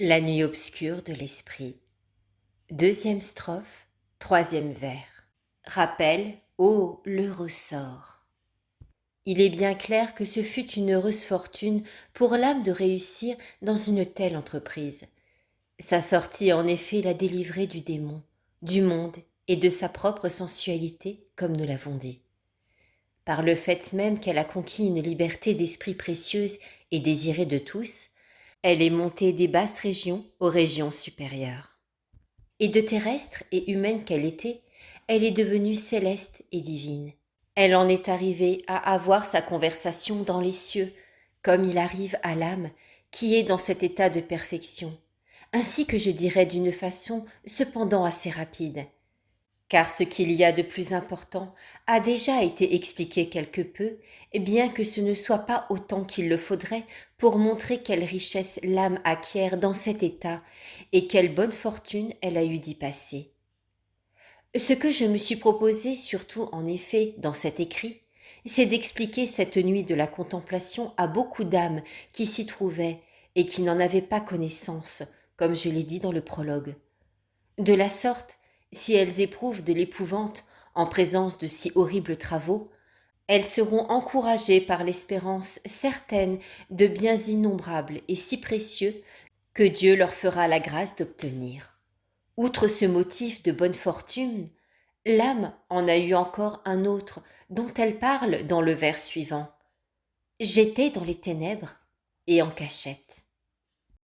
La nuit obscure de l'esprit. Deuxième strophe, troisième vers. Rappel, ô l'heureux sort. Il est bien clair que ce fut une heureuse fortune pour l'âme de réussir dans une telle entreprise. Sa sortie en effet l'a délivrée du démon, du monde et de sa propre sensualité, comme nous l'avons dit. Par le fait même qu'elle a conquis une liberté d'esprit précieuse et désirée de tous, elle est montée des basses régions aux régions supérieures. Et de terrestre et humaine qu'elle était, elle est devenue céleste et divine. Elle en est arrivée à avoir sa conversation dans les cieux, comme il arrive à l'âme qui est dans cet état de perfection, ainsi que je dirais d'une façon cependant assez rapide, car ce qu'il y a de plus important a déjà été expliqué quelque peu, bien que ce ne soit pas autant qu'il le faudrait pour montrer quelle richesse l'âme acquiert dans cet état et quelle bonne fortune elle a eu d'y passer. Ce que je me suis proposé surtout en effet dans cet écrit, c'est d'expliquer cette nuit de la contemplation à beaucoup d'âmes qui s'y trouvaient et qui n'en avaient pas connaissance, comme je l'ai dit dans le prologue. De la sorte, si elles éprouvent de l'épouvante en présence de si horribles travaux, elles seront encouragées par l'espérance certaine de biens innombrables et si précieux que Dieu leur fera la grâce d'obtenir. Outre ce motif de bonne fortune, l'âme en a eu encore un autre dont elle parle dans le vers suivant. J'étais dans les ténèbres et en cachette.